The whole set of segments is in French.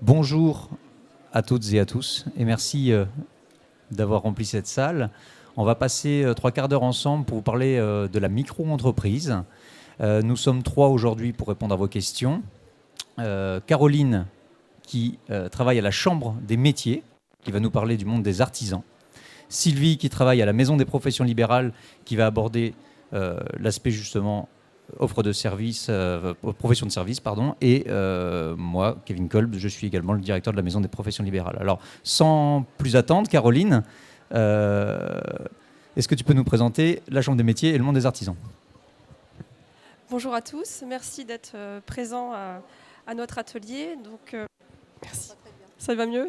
Bonjour à toutes et à tous et merci d'avoir rempli cette salle. On va passer 3/4 d'heure ensemble pour vous parler de la micro-entreprise. Nous sommes 3 aujourd'hui pour répondre à vos questions. Caroline qui travaille à la Chambre des métiers, qui va nous parler du monde des artisans. Sylvie qui travaille à la Maison des professions libérales, qui va aborder l'aspect justement offre de services, profession de service, pardon, et moi, Kevin Kolb, je suis également le directeur de la Maison des professions libérales. Alors, sans plus attendre, Caroline, est-ce que tu peux nous présenter la Chambre des métiers et le monde des artisans ? Bonjour à tous, merci d'être présents à notre atelier. Donc, merci. Ça va mieux.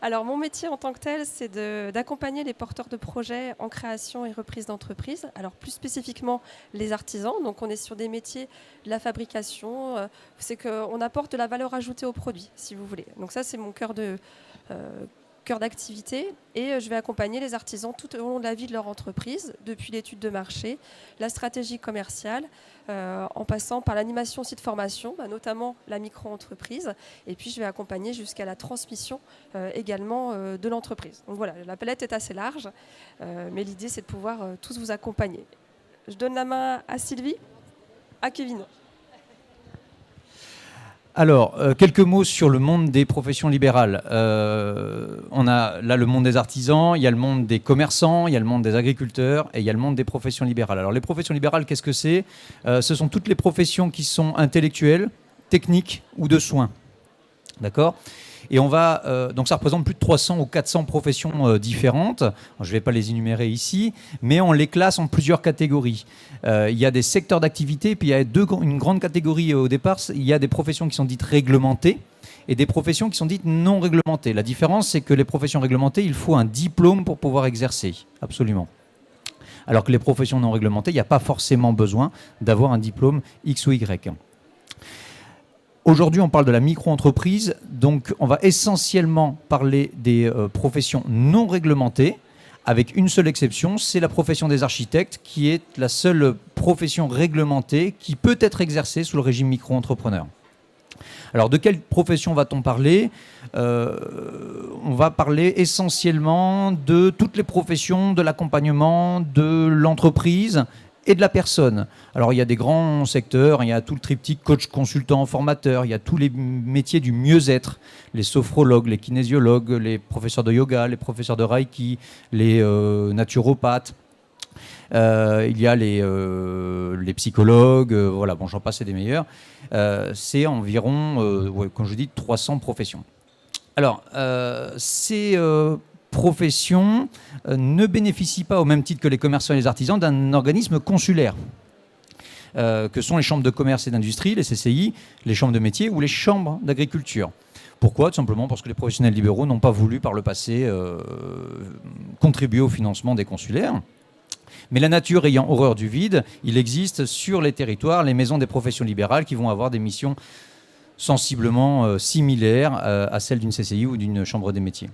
Alors, mon métier en tant que tel, c'est d'accompagner les porteurs de projets en création et reprise d'entreprise. Alors, plus spécifiquement, les artisans. Donc, on est sur des métiers de la fabrication. C'est qu'on apporte de la valeur ajoutée au produit, si vous voulez. Donc, ça, c'est mon cœur d'activité, et je vais accompagner les artisans tout au long de la vie de leur entreprise, depuis l'étude de marché, la stratégie commerciale, en passant par l'animation site formation, notamment la micro-entreprise, et puis je vais accompagner jusqu'à la transmission également de l'entreprise. Donc voilà, la palette est assez large, mais l'idée c'est de pouvoir tous vous accompagner. Je donne la main à Sylvie, à Kevin. Alors, quelques mots sur le monde des professions libérales. On a là le monde des artisans, il y a le monde des commerçants, il y a le monde des agriculteurs et il y a le monde des professions libérales. Alors, les professions libérales, qu'est-ce que c'est ? Ce sont toutes les professions qui sont intellectuelles, techniques ou de soins. D'accord ? Et on va, donc ça représente plus de 300 ou 400 professions différentes. Je ne vais pas les énumérer ici, mais on les classe en plusieurs catégories. Il y a des secteurs d'activité, puis il y a une grande catégorie au départ. Il y a des professions qui sont dites réglementées et des professions qui sont dites non réglementées. La différence, c'est que les professions réglementées, il faut un diplôme pour pouvoir exercer, absolument. Alors que les professions non réglementées, il n'y a pas forcément besoin d'avoir un diplôme X ou Y. Aujourd'hui, on parle de la micro-entreprise, donc on va essentiellement parler des professions non réglementées, avec une seule exception, c'est la profession des architectes, qui est la seule profession réglementée qui peut être exercée sous le régime micro-entrepreneur. Alors, de quelle profession va-t-on parler ? On va parler essentiellement de toutes les professions de l'accompagnement de l'entreprise et de la personne. Alors, il y a des grands secteurs, il y a tout le triptyque coach, consultant, formateur, il y a tous les métiers du mieux-être, les sophrologues, les kinésiologues, les professeurs de yoga, les professeurs de reiki, les naturopathes, il y a les psychologues, voilà, bon, j'en passe, c'est des meilleurs. C'est environ, comme je dis, 300 professions. Alors, c'est professions ne bénéficient pas, au même titre que les commerçants et les artisans, d'un organisme consulaire, que sont les chambres de commerce et d'industrie, les CCI, les chambres de métiers ou les chambres d'agriculture. Pourquoi ? Tout simplement parce que les professionnels libéraux n'ont pas voulu par le passé contribuer au financement des consulaires. Mais la nature ayant horreur du vide, il existe sur les territoires les maisons des professions libérales qui vont avoir des missions sensiblement similaires à celles d'une CCI ou d'une chambre des métiers.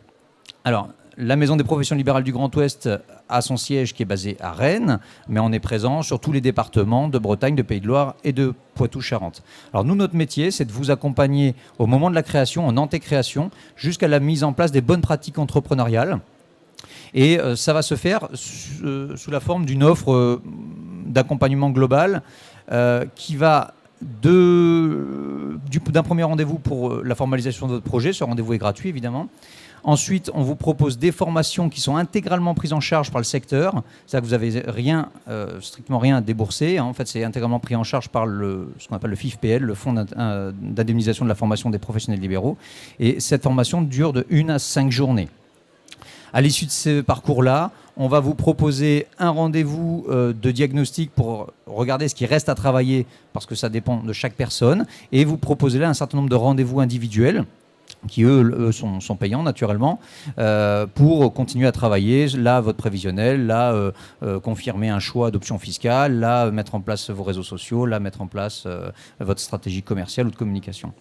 Alors, la Maison des professions libérales du Grand Ouest a son siège qui est basé à Rennes, mais on est présent sur tous les départements de Bretagne, de Pays de Loire et de Poitou-Charentes. Alors nous, notre métier, c'est de vous accompagner au moment de la création, en anté-création, jusqu'à la mise en place des bonnes pratiques entrepreneuriales. Et ça va se faire sous la forme d'une offre d'accompagnement global qui va d'un premier rendez-vous pour la formalisation de votre projet. Ce rendez-vous est gratuit, évidemment. Ensuite, on vous propose des formations qui sont intégralement prises en charge par le secteur. C'est-à-dire que vous n'avez strictement rien à débourser. En fait, c'est intégralement pris en charge par ce qu'on appelle le FIFPL, le Fonds d'indemnisation de la formation des professionnels libéraux. Et cette formation dure de 1 à 5 journées. À l'issue de ce parcours-là, on va vous proposer un rendez-vous de diagnostic pour regarder ce qui reste à travailler, parce que ça dépend de chaque personne, et vous proposer là un certain nombre de rendez-vous individuels qui, eux sont payants naturellement, pour continuer à travailler, là, votre prévisionnel, là, confirmer un choix d'option fiscale, là, mettre en place vos réseaux sociaux, là, mettre en place votre stratégie commerciale ou de communication.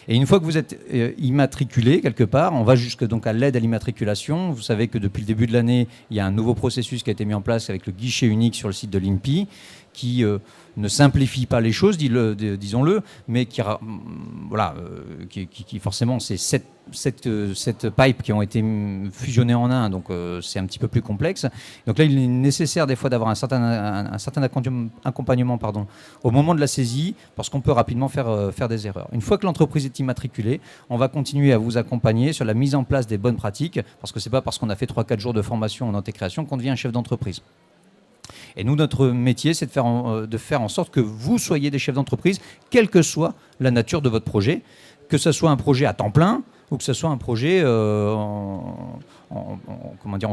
Et une fois que vous êtes immatriculé quelque part, on va jusque donc à l'aide à l'immatriculation. Vous savez que depuis le début de l'année, il y a un nouveau processus qui a été mis en place avec le guichet unique sur le site de l'INPI, qui ne simplifie pas les choses, disons-le, mais qui forcément, c'est cette pipe qui ont été fusionnées en un, donc c'est un petit peu plus complexe. Donc là, il est nécessaire des fois d'avoir un certain accompagnement au moment de la saisie, parce qu'on peut rapidement faire des erreurs. Une fois que l'entreprise est immatriculée, on va continuer à vous accompagner sur la mise en place des bonnes pratiques, parce que ce n'est pas parce qu'on a fait 3-4 jours de formation en antécréation qu'on devient un chef d'entreprise. Et nous, notre métier, c'est de faire en sorte que vous soyez des chefs d'entreprise, quelle que soit la nature de votre projet, que ce soit un projet à temps plein ou que ce soit un projet en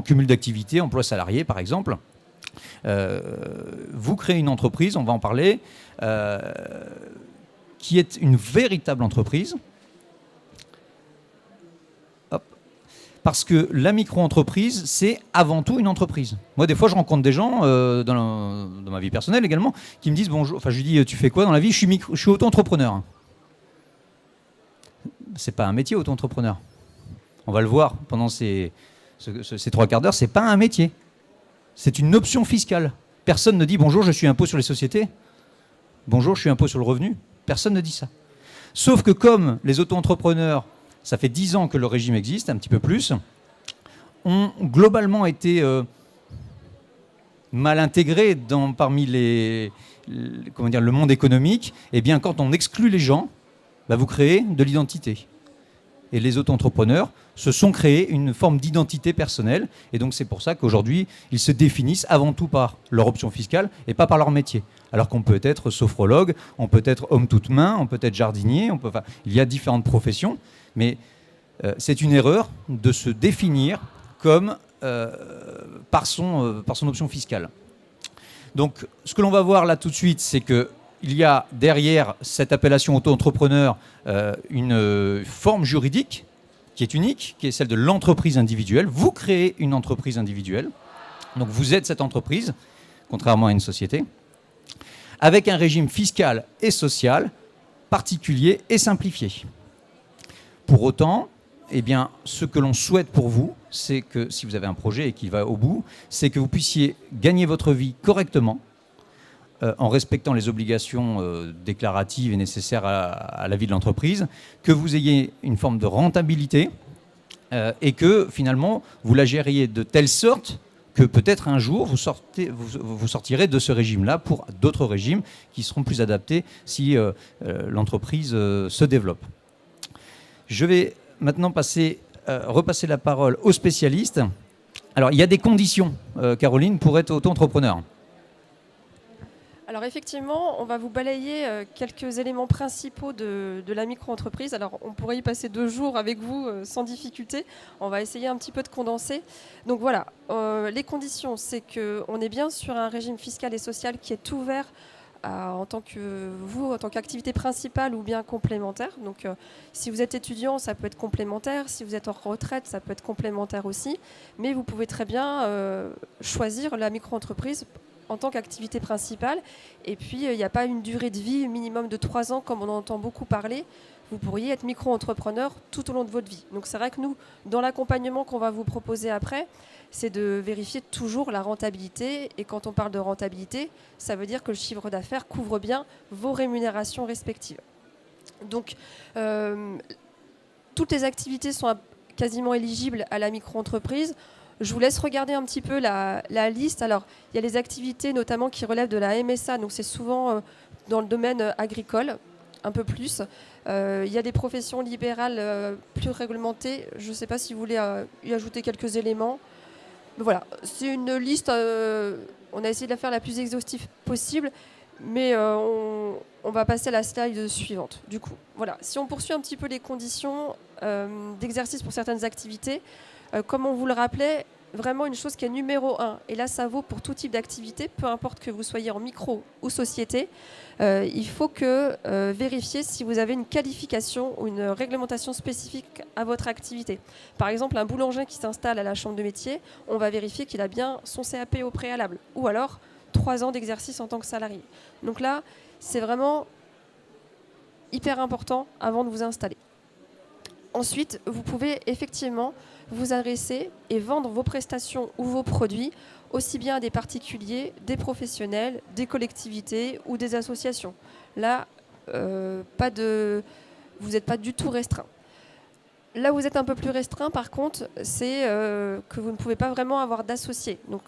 cumul d'activités, emploi salarié par exemple. Vous créez une entreprise, on va en parler, qui est une véritable entreprise. Parce que la micro-entreprise, c'est avant tout une entreprise. Moi, des fois, je rencontre des gens, dans ma vie personnelle également, qui me disent bonjour. Enfin, je lui dis, tu fais quoi dans la vie ? Je suis auto-entrepreneur. C'est pas un métier, auto-entrepreneur. On va le voir pendant ces 3 quarts d'heure. C'est pas un métier. C'est une option fiscale. Personne ne dit bonjour, je suis impôt sur les sociétés. Bonjour, je suis impôt sur le revenu. Personne ne dit ça. Sauf que comme les auto-entrepreneurs, ça fait 10 ans que le régime existe, un petit peu plus, ont globalement été mal intégrés parmi le monde économique. Eh bien, quand on exclut les gens, vous créez de l'identité. Et les auto-entrepreneurs se sont créés une forme d'identité personnelle. Et donc, c'est pour ça qu'aujourd'hui, ils se définissent avant tout par leur option fiscale et pas par leur métier. Alors qu'on peut être sophrologue, on peut être homme toute main, on peut être jardinier, il y a différentes professions. Mais c'est une erreur de se définir comme par son option fiscale. Donc, ce que l'on va voir là tout de suite, c'est qu'il y a derrière cette appellation auto-entrepreneur une forme juridique qui est unique, qui est celle de l'entreprise individuelle. Vous créez une entreprise individuelle, donc vous êtes cette entreprise, contrairement à une société, avec un régime fiscal et social particulier et simplifié. Pour autant, ce que l'on souhaite pour vous, c'est que si vous avez un projet et qu'il va au bout, c'est que vous puissiez gagner votre vie correctement en respectant les obligations déclaratives et nécessaires à la vie de l'entreprise, que vous ayez une forme de rentabilité et que finalement vous la gériez de telle sorte que peut-être un jour vous sortirez de ce régime-là pour d'autres régimes qui seront plus adaptés si l'entreprise se développe. Je vais maintenant repasser la parole aux spécialistes. Alors, il y a des conditions, Caroline, pour être auto-entrepreneur. Alors effectivement, on va vous balayer quelques éléments principaux de la micro-entreprise. Alors on pourrait y passer 2 jours avec vous sans difficulté. On va essayer un petit peu de condenser. Donc voilà, les conditions, c'est qu'on est bien sur un régime fiscal et social qui est ouvert en tant qu'activité principale ou bien complémentaire. Donc si vous êtes étudiant, ça peut être complémentaire. Si vous êtes en retraite, ça peut être complémentaire aussi. Mais vous pouvez très bien choisir la micro-entreprise en tant qu'activité principale. Et puis, il n'y a pas une durée de vie minimum de 3 ans, comme on en entend beaucoup parler. Vous pourriez être micro-entrepreneur tout au long de votre vie. Donc, c'est vrai que nous, dans l'accompagnement qu'on va vous proposer après, c'est de vérifier toujours la rentabilité. Et quand on parle de rentabilité, ça veut dire que le chiffre d'affaires couvre bien vos rémunérations respectives. Donc, toutes les activités sont quasiment éligibles à la micro-entreprise. Je vous laisse regarder un petit peu la liste. Alors, il y a les activités notamment qui relèvent de la MSA, donc c'est souvent dans le domaine agricole, un peu plus. Il y a des professions libérales plus réglementées. Je ne sais pas si vous voulez y ajouter quelques éléments. Mais voilà, c'est une liste, on a essayé de la faire la plus exhaustive possible, mais on va passer à la slide suivante. Du coup, voilà, si on poursuit un petit peu les conditions d'exercice pour certaines activités, comme on vous le rappelait, vraiment une chose qui est numéro 1, et là ça vaut pour tout type d'activité, peu importe que vous soyez en micro ou société, il faut vérifier si vous avez une qualification ou une réglementation spécifique à votre activité. Par exemple, un boulanger qui s'installe à la chambre de métier, on va vérifier qu'il a bien son CAP au préalable, ou alors 3 ans d'exercice en tant que salarié. Donc là, c'est vraiment hyper important avant de vous installer. Ensuite, vous pouvez effectivement vous adresser et vendre vos prestations ou vos produits aussi bien à des particuliers, des professionnels, des collectivités ou des associations. Là, vous n'êtes pas du tout restreint. Là où vous êtes un peu plus restreint, par contre, c'est que vous ne pouvez pas vraiment avoir d'associés. Donc,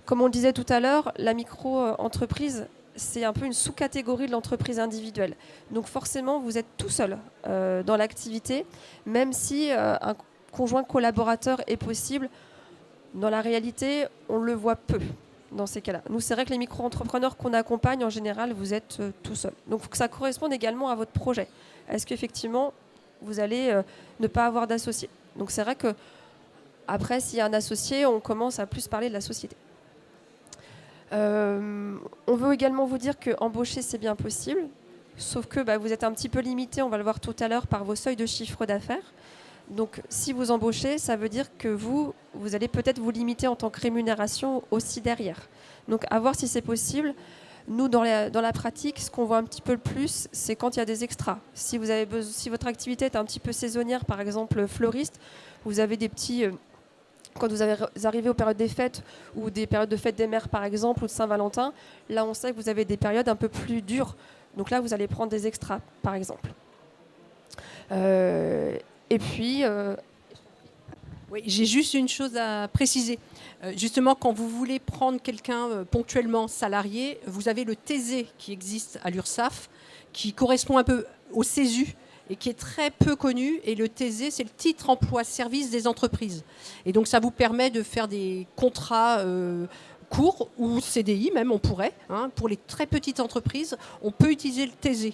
comme on le disait tout à l'heure, la micro-entreprise, c'est un peu une sous-catégorie de l'entreprise individuelle. Donc, forcément, vous êtes tout seul dans l'activité, même si un conjoint collaborateur est possible. Dans la réalité, on le voit peu dans ces cas-là. Nous, c'est vrai que les micro-entrepreneurs qu'on accompagne, en général, vous êtes tout seul. Donc, il faut que ça corresponde également à votre projet. Est-ce qu'effectivement, vous allez ne pas avoir d'associé? Donc, c'est vrai que après, s'il y a un associé, on commence à plus parler de la société. On veut également vous dire qu'embaucher, c'est bien possible, sauf que vous êtes un petit peu limité, on va le voir tout à l'heure, par vos seuils de chiffre d'affaires. Donc, si vous embauchez, ça veut dire que vous allez peut-être vous limiter en tant que rémunération aussi derrière. Donc, à voir si c'est possible. Nous, dans la pratique, ce qu'on voit un petit peu le plus, c'est quand il y a des extras. Si votre activité est un petit peu saisonnière, par exemple fleuriste, vous avez des petits... quand vous arrivez aux périodes des fêtes ou des périodes de fête des mères, par exemple, ou de Saint-Valentin, là, on sait que vous avez des périodes un peu plus dures. Donc là, vous allez prendre des extras, par exemple. Et puis... Oui, j'ai juste une chose à préciser. Justement, quand vous voulez prendre quelqu'un ponctuellement salarié, vous avez le TZ qui existe à l'URSSAF, qui correspond un peu au CESU et qui est très peu connu. Et le TZ, c'est le titre emploi-service des entreprises. Et donc, ça vous permet de faire des contrats courts ou CDI même, on pourrait. Pour les très petites entreprises, on peut utiliser le TZ.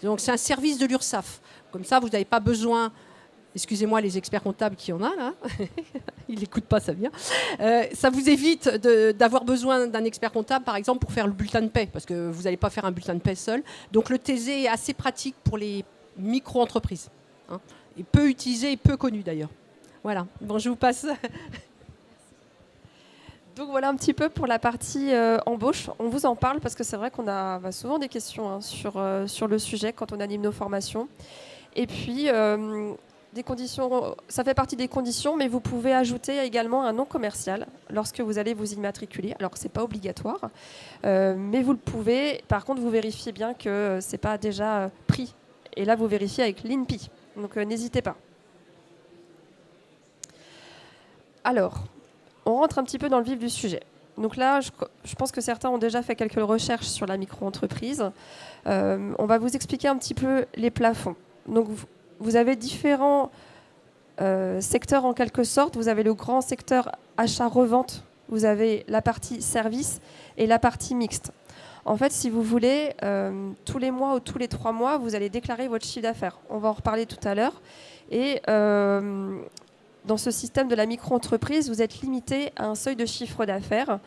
Donc, c'est un service de l'URSSAF. Comme ça, vous n'avez pas besoin... Excusez-moi les experts comptables qui en a là, ils n'écoutent pas, ça vient. Ça vous évite d'avoir besoin d'un expert comptable, par exemple, pour faire le bulletin de paie, parce que vous n'allez pas faire un bulletin de paie seul. Donc le TZ est assez pratique pour les micro-entreprises. Et peu utilisé et peu connu d'ailleurs. Voilà, bon, je vous passe. Donc voilà un petit peu pour la partie embauche. On vous en parle parce que c'est vrai qu'on a souvent des questions sur le sujet quand on anime nos formations. Et puis... des conditions, ça fait partie des conditions, mais vous pouvez ajouter également un nom commercial lorsque vous allez vous immatriculer. Alors, ce n'est pas obligatoire, mais vous le pouvez. Par contre, vous vérifiez bien que ce n'est pas déjà pris. Et là, vous vérifiez avec l'INPI. Donc, n'hésitez pas. Alors, on rentre un petit peu dans le vif du sujet. Donc là, je pense que certains ont déjà fait quelques recherches sur la micro-entreprise. On va vous expliquer un petit peu les plafonds. Donc, vous avez différents secteurs en quelque sorte. Vous avez le grand secteur achat-revente, vous avez la partie service et la partie mixte. En fait, si vous voulez, tous les mois ou tous les 3 mois, vous allez déclarer votre chiffre d'affaires. On va en reparler tout à l'heure. Et dans ce système de la micro-entreprise, vous êtes limité à un seuil de chiffre d'affaires.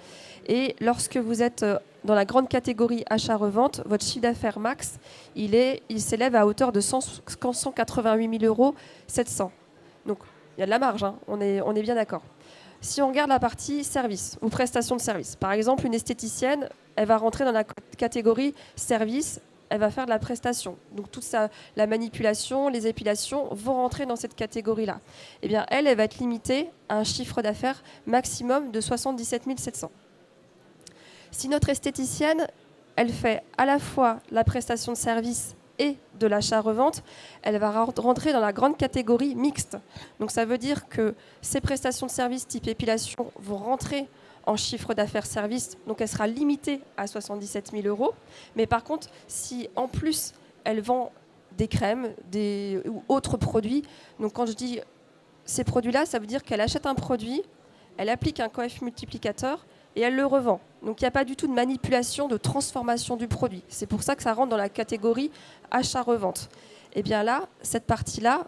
Et lorsque vous êtes dans la grande catégorie achat-revente, votre chiffre d'affaires max, il s'élève à hauteur de 188 000 euros 700. Donc, il y a de la marge, on est bien d'accord. Si on regarde la partie service ou prestation de service, par exemple, une esthéticienne, elle va rentrer dans la catégorie service, elle va faire de la prestation. Donc, toute la manipulation, les épilations vont rentrer dans cette catégorie-là. Eh bien, elle va être limitée à un chiffre d'affaires maximum de 77 700. Si notre esthéticienne, elle fait à la fois la prestation de service et de l'achat-revente, elle va rentrer dans la grande catégorie mixte. Donc ça veut dire que ces prestations de service type épilation vont rentrer en chiffre d'affaires service, donc elle sera limitée à 77 000 euros. Mais par contre, si en plus elle vend des crèmes ou autres produits, donc quand je dis ces produits-là, ça veut dire qu'elle achète un produit, elle applique un coef multiplicateur, et elle le revend. Donc il n'y a pas du tout de manipulation, de transformation du produit. C'est pour ça que ça rentre dans la catégorie achat-revente. Et bien là, cette partie-là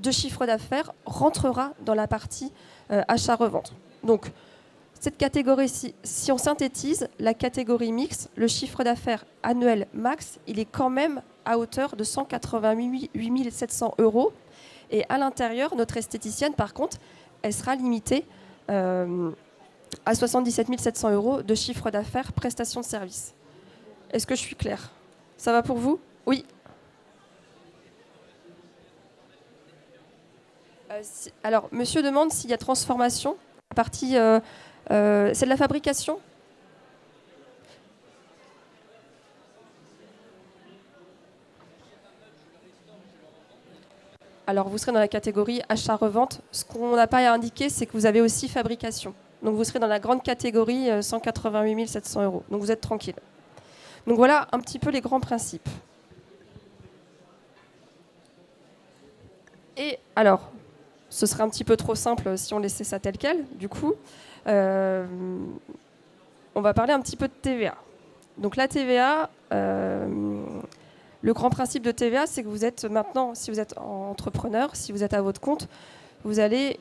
de chiffre d'affaires rentrera dans la partie achat-revente. Donc cette catégorie, si on synthétise, la catégorie mixte, le chiffre d'affaires annuel max, il est quand même à hauteur de 188 700 euros. Et à l'intérieur, notre esthéticienne, par contre, elle sera limitée à 77 700 euros de chiffre d'affaires, prestation de service. Est-ce que je suis claire? Ça va pour vous? Oui. Alors, monsieur demande s'il y a transformation. La partie C'est de la fabrication. Alors, vous serez dans la catégorie achat-revente. Ce qu'on n'a pas indiqué, c'est que vous avez aussi fabrication. Donc, vous serez dans la grande catégorie 188 700 €. Donc, vous êtes tranquille. Donc, voilà un petit peu les grands principes. Et alors, ce serait un petit peu trop simple si on laissait ça tel quel. Du coup, on va parler un petit peu de TVA. Donc, la TVA... le grand principe de TVA, c'est que vous êtes maintenant, si vous êtes entrepreneur, si vous êtes à votre compte, vous allez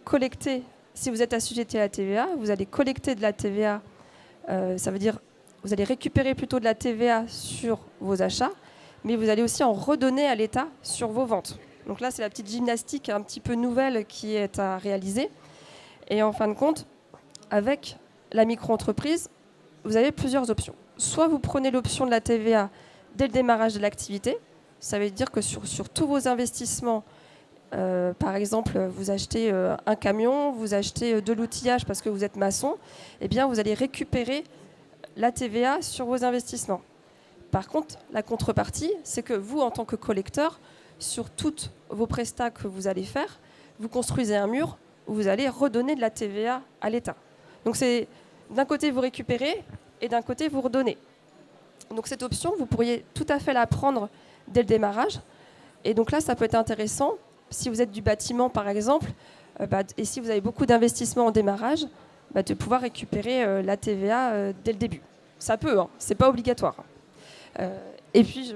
collecter, si vous êtes assujetti à la TVA, vous allez collecter de la TVA, ça veut dire vous allez récupérer plutôt de la TVA sur vos achats, mais vous allez aussi en redonner à l'État sur vos ventes. Donc là, c'est la petite gymnastique un petit peu nouvelle qui est à réaliser. Et en fin de compte, avec la micro-entreprise, vous avez plusieurs options. Soit vous prenez l'option de la TVA dès le démarrage de l'activité. Ça veut dire que sur tous vos investissements, par exemple, vous achetez un camion, vous achetez de l'outillage parce que vous êtes maçon, eh bien, vous allez récupérer la TVA sur vos investissements. Par contre, la contrepartie, c'est que vous, en tant que collecteur, sur toutes vos prestats que vous allez faire, vous construisez un mur où vous allez redonner de la TVA à l'État. Donc, c'est d'un côté, vous récupérez et d'un côté, vous redonnez. Donc cette option, vous pourriez tout à fait la prendre dès le démarrage. Et donc là, ça peut être intéressant, si vous êtes du bâtiment par exemple, et si vous avez beaucoup d'investissements en démarrage, de pouvoir récupérer la TVA dès le début. Ça peut, hein, c'est pas obligatoire. Et puis,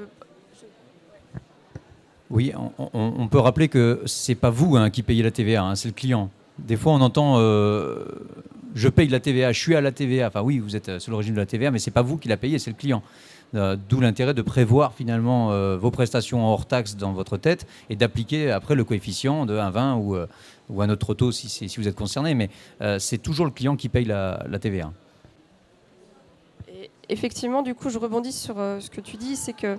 Oui, on peut rappeler que c'est pas vous qui payez la TVA, hein, c'est le client. Des fois, on entend je paye la TVA, je suis à la TVA. Enfin oui, vous êtes sous le régime de la TVA, mais c'est pas vous qui la payez, c'est le client. D'où l'intérêt de prévoir finalement vos prestations hors taxes dans votre tête et d'appliquer après le coefficient de 1,20 ou un autre taux si vous êtes concerné. Mais c'est toujours le client qui paye la TVA. Et effectivement, du coup, je rebondis sur ce que tu dis, c'est que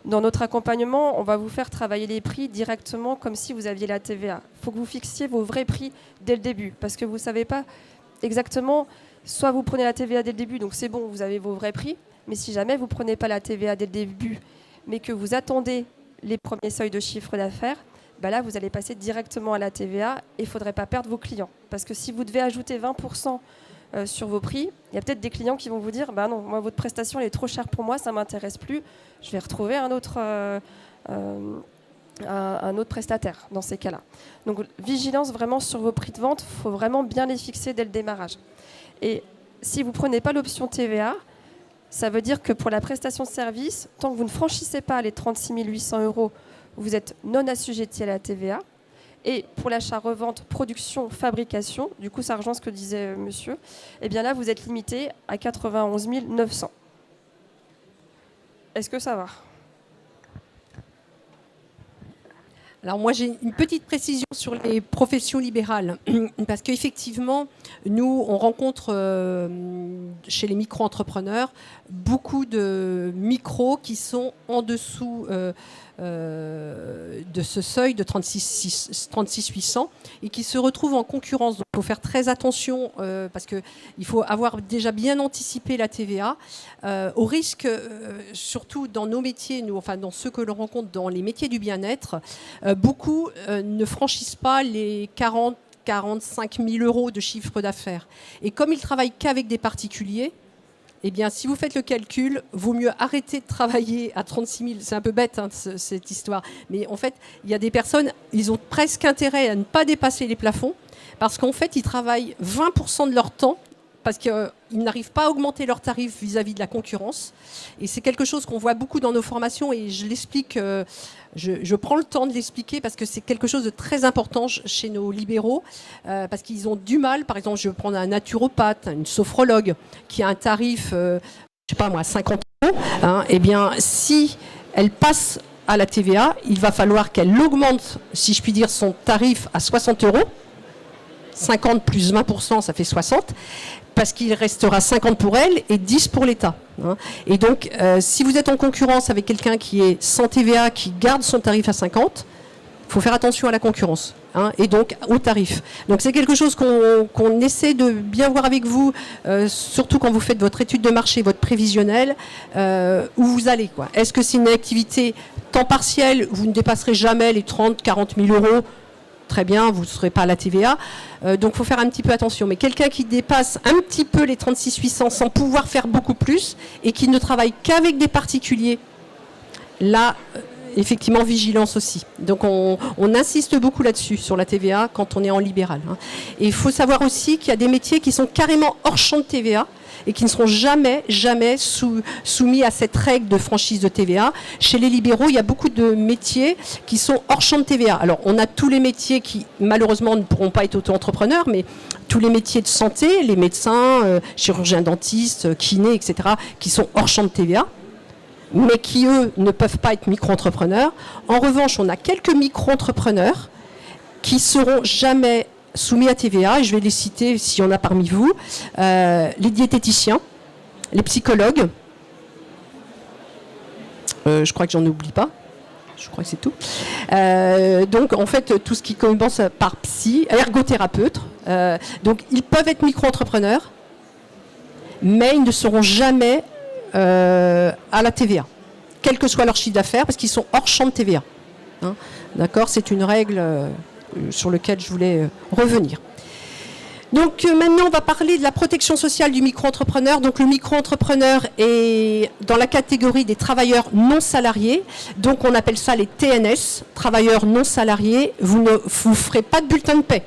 dans notre accompagnement, on va vous faire travailler les prix directement comme si vous aviez la TVA. Il faut que vous fixiez vos vrais prix dès le début parce que vous ne savez pas exactement, soit vous prenez la TVA dès le début, donc c'est bon, vous avez vos vrais prix, mais si jamais vous ne prenez pas la TVA dès le début, mais que vous attendez les premiers seuils de chiffre d'affaires, là, vous allez passer directement à la TVA et il ne faudrait pas perdre vos clients. Parce que si vous devez ajouter 20% sur vos prix, il y a peut-être des clients qui vont vous dire « non, moi, votre prestation elle est trop chère pour moi, ça ne m'intéresse plus, je vais retrouver un autre prestataire dans ces cas-là. » Donc, vigilance vraiment sur vos prix de vente, il faut vraiment bien les fixer dès le démarrage. Et si vous ne prenez pas l'option TVA, ça veut dire que pour la prestation de service, tant que vous ne franchissez pas les 36 800 €, vous êtes non assujetti à la TVA. Et pour l'achat-revente, production, fabrication, du coup ça rejoint ce que disait monsieur, eh bien là vous êtes limité à 91 900. Est-ce que ça va ? Alors moi j'ai une petite précision sur les professions libérales, parce qu'effectivement, nous on rencontre chez les micro-entrepreneurs beaucoup de micros qui sont en dessous de ce seuil de 36 800 et qui se retrouvent en concurrence. Donc il faut faire très attention parce qu'il faut avoir déjà bien anticipé la TVA au risque, surtout dans nos métiers, dans ceux que l'on rencontre dans les métiers du bien-être, beaucoup ne franchissent pas les 45 000 € de chiffre d'affaires. Et comme ils travaillent qu'avec des particuliers, eh bien, si vous faites le calcul, vaut mieux arrêter de travailler à 36 000. C'est un peu bête, cette histoire. Mais en fait, il y a des personnes, ils ont presque intérêt à ne pas dépasser les plafonds parce qu'en fait, ils travaillent 20% de leur temps parce qu'ils n'arrivent pas à augmenter leurs tarifs vis-à-vis de la concurrence. Et c'est quelque chose qu'on voit beaucoup dans nos formations et je l'explique, je prends le temps de l'expliquer parce que c'est quelque chose de très important chez nos libéraux, parce qu'ils ont du mal. Par exemple, je vais prendre un naturopathe, une sophrologue qui a un tarif, je sais pas moi, 50 €. Eh bien, si elle passe à la TVA, il va falloir qu'elle augmente, si je puis dire, son tarif à 60 €. 50 plus 20%, ça fait 60, parce qu'il restera 50 pour elle et 10 pour l'État. Et donc, si vous êtes en concurrence avec quelqu'un qui est sans TVA, qui garde son tarif à 50, Il faut faire attention à la concurrence, hein, et donc au tarif. Donc c'est quelque chose qu'on essaie de bien voir avec vous, surtout quand vous faites votre étude de marché, votre prévisionnel, où vous allez, quoi. Est-ce que c'est une activité temps partiel, vous ne dépasserez jamais les 30, 40 000 euros, très bien, vous ne serez pas à la TVA. Donc il faut faire un petit peu attention. Mais quelqu'un qui dépasse un petit peu les 36 800 sans pouvoir faire beaucoup plus et qui ne travaille qu'avec des particuliers, là, effectivement, vigilance aussi. Donc on insiste beaucoup là-dessus, sur la TVA, quand on est en libéral, hein. Et il faut savoir aussi qu'il y a des métiers qui sont carrément hors champ de TVA et qui ne seront jamais soumis à cette règle de franchise de TVA. Chez les libéraux, il y a beaucoup de métiers qui sont hors champ de TVA. Alors, on a tous les métiers qui, malheureusement, ne pourront pas être auto-entrepreneurs, mais tous les métiers de santé, les médecins, chirurgiens dentistes, kinés, etc., qui sont hors champ de TVA, mais qui, eux, ne peuvent pas être micro-entrepreneurs. En revanche, on a quelques micro-entrepreneurs qui seront jamais soumis à TVA, et je vais les citer s'il y en a parmi vous, les diététiciens, les psychologues, je crois que j'en oublie pas, je crois que c'est tout. Donc en fait, tout ce qui commence par psy, ergothérapeute, donc ils peuvent être micro-entrepreneurs, mais ils ne seront jamais à la TVA, quel que soit leur chiffre d'affaires, parce qu'ils sont hors champ de TVA. Hein, d'accord, c'est une règle sur laquelle je voulais revenir. Donc maintenant, on va parler de la protection sociale du micro-entrepreneur. Donc le micro-entrepreneur est dans la catégorie des travailleurs non salariés. Donc on appelle ça les TNS, travailleurs non salariés. Vous ne ferez pas de bulletin de paie.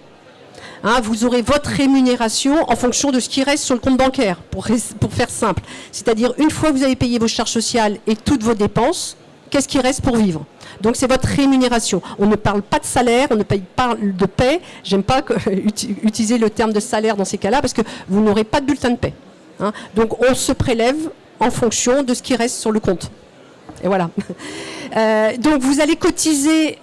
Hein, vous aurez votre rémunération en fonction de ce qui reste sur le compte bancaire, pour faire simple. C'est-à-dire, une fois que vous avez payé vos charges sociales et toutes vos dépenses, qu'est-ce qui reste pour vivre? Donc c'est votre rémunération. On ne parle pas de salaire, on ne parle de paie. J'aime pas utiliser le terme de salaire dans ces cas-là, parce que vous n'aurez pas de bulletin de paie. Hein. Donc on se prélève en fonction de ce qui reste sur le compte. Et voilà. Donc vous allez cotiser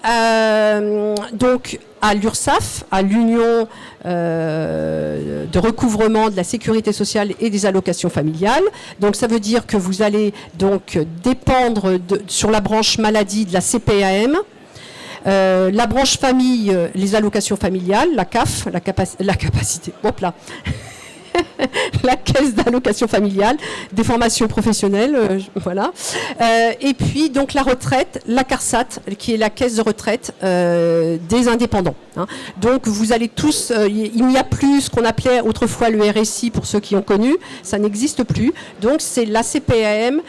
donc à l'URSSAF, à l'Union de recouvrement de la sécurité sociale et des allocations familiales. Donc ça veut dire que vous allez donc dépendre sur la branche maladie de la CPAM, la branche famille, les allocations familiales, la CAF, la capacité, hop là. La caisse d'allocation familiale, des formations professionnelles, voilà. Et puis donc la retraite, la CARSAT, qui est la caisse de retraite des indépendants. Hein. Donc vous allez tous, il n'y a plus ce qu'on appelait autrefois le RSI pour ceux qui ont connu, ça n'existe plus. Donc c'est la CPAM,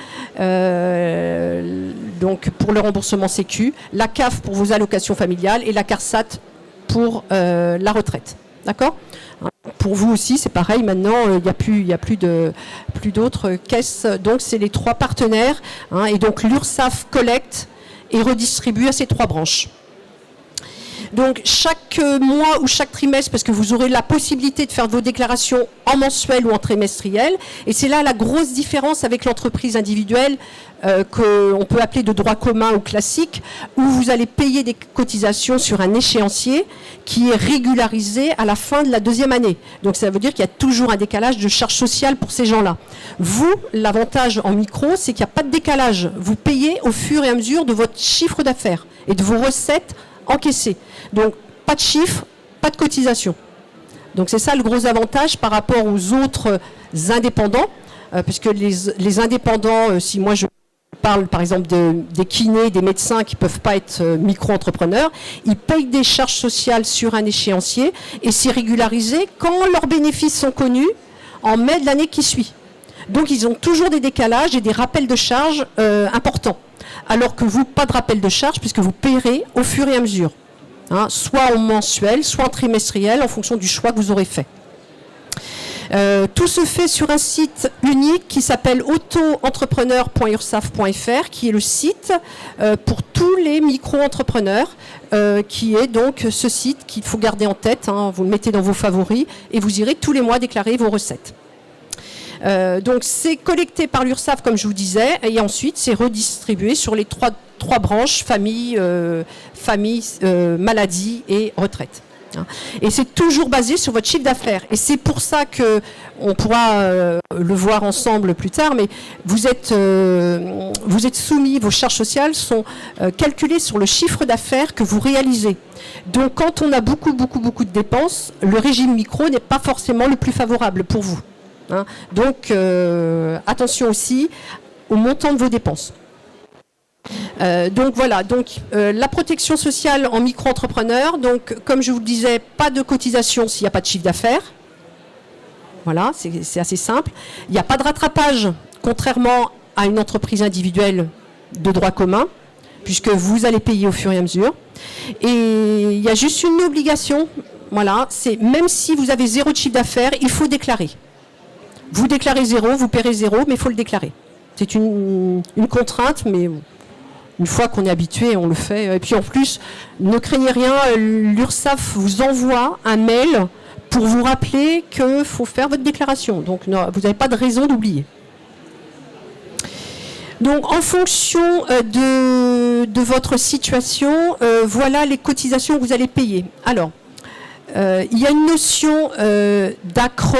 donc pour le remboursement Sécu, la CAF pour vos allocations familiales et la CARSAT pour la retraite. D'accord ? Pour vous aussi, c'est pareil. Maintenant, il n'y a plus d'autres caisses. Donc, c'est les trois partenaires. Hein, et donc, l'URSSAF collecte et redistribue à ces trois branches. Donc, chaque mois ou chaque trimestre, parce que vous aurez la possibilité de faire vos déclarations en mensuel ou en trimestriel. Et c'est là la grosse différence avec l'entreprise individuelle qu'on peut appeler de droit commun ou classique, où vous allez payer des cotisations sur un échéancier qui est régularisé à la fin de la deuxième année. Donc ça veut dire qu'il y a toujours un décalage de charges sociales pour ces gens-là. Vous, l'avantage en micro, c'est qu'il n'y a pas de décalage. Vous payez au fur et à mesure de votre chiffre d'affaires et de vos recettes encaissées. Donc pas de chiffre, pas de cotisation. Donc c'est ça le gros avantage par rapport aux autres indépendants, puisque les indépendants, si moi je parle par exemple des kinés, des médecins qui ne peuvent pas être micro-entrepreneurs, ils payent des charges sociales sur un échéancier et c'est régularisé quand leurs bénéfices sont connus en mai de l'année qui suit. Donc ils ont toujours des décalages et des rappels de charges importants. Alors que vous, pas de rappel de charges puisque vous payerez au fur et à mesure. Hein, soit en mensuel, soit en trimestriel en fonction du choix que vous aurez fait. Tout se fait sur un site unique qui s'appelle auto-entrepreneur.ursaf.fr, qui est le site pour tous les micro-entrepreneurs, qui est donc ce site qu'il faut garder en tête. Hein, vous le mettez dans vos favoris et vous irez tous les mois déclarer vos recettes. Donc c'est collecté par l'URSSAF, comme je vous disais, et ensuite c'est redistribué sur les trois branches, famille, maladie et retraite. Et c'est toujours basé sur votre chiffre d'affaires. Et c'est pour ça que, on pourra le voir ensemble plus tard, mais vous êtes soumis, vos charges sociales sont calculées sur le chiffre d'affaires que vous réalisez. Donc quand on a beaucoup de dépenses, le régime micro n'est pas forcément le plus favorable pour vous. Donc attention aussi au montant de vos dépenses. Donc voilà, la protection sociale en micro-entrepreneur, donc comme je vous le disais, pas de cotisation s'il n'y a pas de chiffre d'affaires. Voilà, c'est assez simple. Il n'y a pas de rattrapage, contrairement à une entreprise individuelle de droit commun, puisque vous allez payer au fur et à mesure. Et il y a juste une obligation, voilà, c'est même si vous avez 0 de chiffre d'affaires, il faut déclarer. Vous déclarez 0, vous paierez 0, mais il faut le déclarer. C'est une contrainte, mais une fois qu'on est habitué, on le fait. Et puis en plus, ne craignez rien, l'URSSAF vous envoie un mail pour vous rappeler qu'il faut faire votre déclaration. Donc non, vous n'avez pas de raison d'oublier. Donc en fonction de votre situation, voilà les cotisations que vous allez payer. Alors, il y a une notion d'ACRE.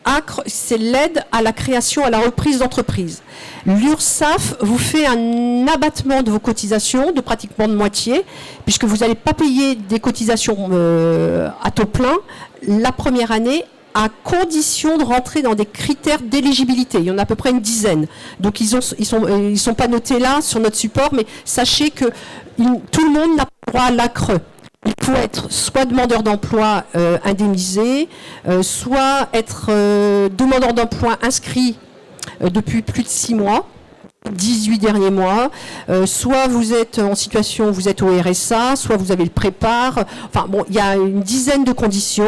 ACRE, c'est l'aide à la création, à la reprise d'entreprise. L'URSSAF vous fait un abattement de vos cotisations de pratiquement de moitié, puisque vous n'allez pas payer des cotisations à taux plein la première année, à condition de rentrer dans des critères d'éligibilité. Il y en a à peu près une dizaine. Donc ils sont pas notés là sur notre support, mais sachez que tout le monde n'a pas droit à l'ACRE. Il faut être soit demandeur d'emploi indemnisé, soit être demandeur d'emploi inscrit depuis plus de 6 mois, 18 derniers mois, soit vous êtes en situation, vous êtes au RSA, soit vous avez le prépare. Enfin bon, il y a une dizaine de conditions,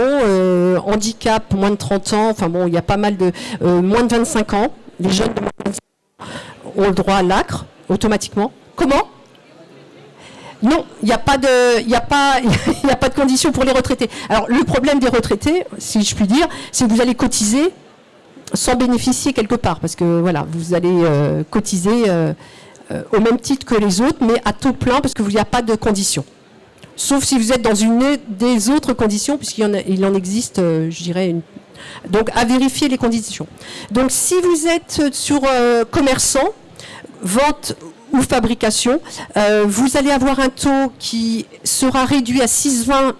handicap, moins de 30 ans, enfin bon, il y a pas mal de moins de 25 ans. Les jeunes de moins de 25 ans ont le droit à l'ACRE automatiquement. Comment ? Non, il n'y a pas de conditions pour les retraités. Alors le problème des retraités, si je puis dire, c'est que vous allez cotiser sans bénéficier quelque part, parce que voilà, vous allez cotiser au même titre que les autres, mais à taux plein, parce qu'il n'y a pas de conditions. Sauf si vous êtes dans une des autres conditions, puisqu'il en existe, je dirais, une. Donc à vérifier les conditions. Donc si vous êtes sur commerçant, vente ou fabrication, vous allez avoir un taux qui sera réduit à 6,20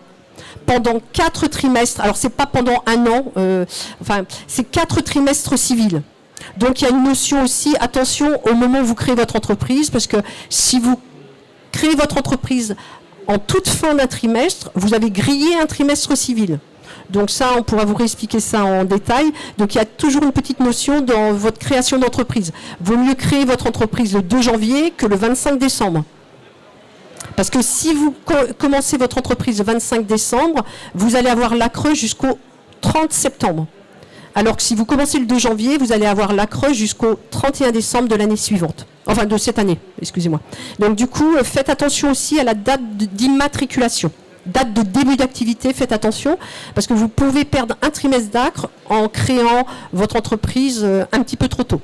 pendant 4 trimestres. Alors, c'est pas pendant un an, c'est 4 trimestres civils. Donc, il y a une notion aussi, attention au moment où vous créez votre entreprise, parce que si vous créez votre entreprise en toute fin d'un trimestre, vous avez grillé un trimestre civil. Donc ça, on pourra vous réexpliquer ça en détail. Donc il y a toujours une petite notion dans votre création d'entreprise. Vaut mieux créer votre entreprise le 2 janvier que le 25 décembre. Parce que si vous commencez votre entreprise le 25 décembre, vous allez avoir l'ACRE jusqu'au 30 septembre. Alors que si vous commencez le 2 janvier, vous allez avoir l'ACRE jusqu'au 31 décembre de l'année suivante. Enfin, de cette année, excusez-moi. Donc du coup, faites attention aussi à la date d'immatriculation. Date de début d'activité, faites attention, parce que vous pouvez perdre un trimestre d'ACRE en créant votre entreprise un petit peu trop tôt.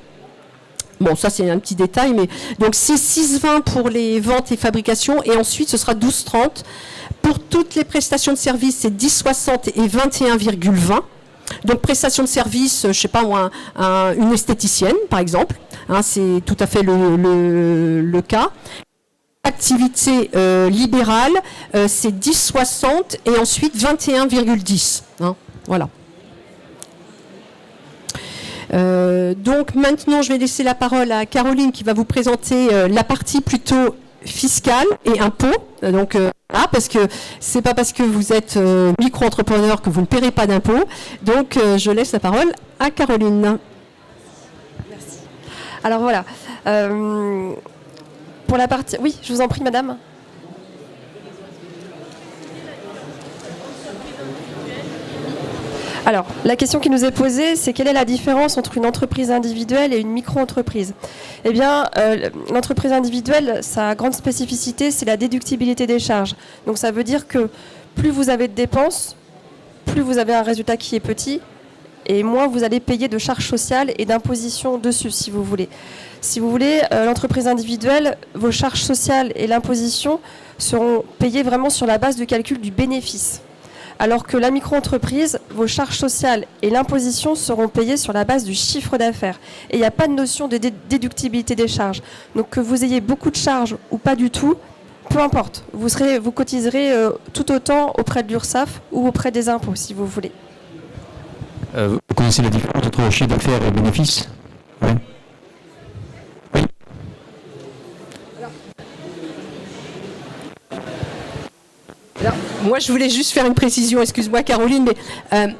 Bon, ça c'est un petit détail, mais donc c'est 6,20 pour les ventes et fabrications, et ensuite ce sera 12,30. Pour toutes les prestations de services, c'est 10,60 et 21,20. Donc prestation de service, je ne sais pas moi, une esthéticienne par exemple, c'est tout à fait le cas. Activité libérale, c'est 10,60 et ensuite 21,10. Voilà. Donc maintenant, je vais laisser la parole à Caroline qui va vous présenter la partie plutôt fiscale et impôts. Donc, parce que c'est pas parce que vous êtes micro-entrepreneur que vous ne paierez pas d'impôts. Donc, je laisse la parole à Caroline. Merci. Alors voilà. Pour la partie... Oui, je vous en prie, madame. Alors, la question qui nous est posée, c'est quelle est la différence entre une entreprise individuelle et une micro-entreprise ? Eh bien, l'entreprise individuelle, sa grande spécificité, c'est la déductibilité des charges. Donc, ça veut dire que plus vous avez de dépenses, plus vous avez un résultat qui est petit, et moins vous allez payer de charges sociales et d'imposition dessus, si vous voulez. Si vous voulez, l'entreprise individuelle, vos charges sociales et l'imposition seront payées vraiment sur la base du calcul du bénéfice. Alors que la micro-entreprise, vos charges sociales et l'imposition seront payées sur la base du chiffre d'affaires. Et il n'y a pas de notion de déductibilité des charges. Donc que vous ayez beaucoup de charges ou pas du tout, peu importe. Vous cotiserez tout autant auprès de l'URSSAF ou auprès des impôts, si vous voulez. Vous connaissez la différence entre chiffre d'affaires et bénéfice? Ouais. Oui. Alors, moi, je voulais juste faire une précision, excuse-moi Caroline, mais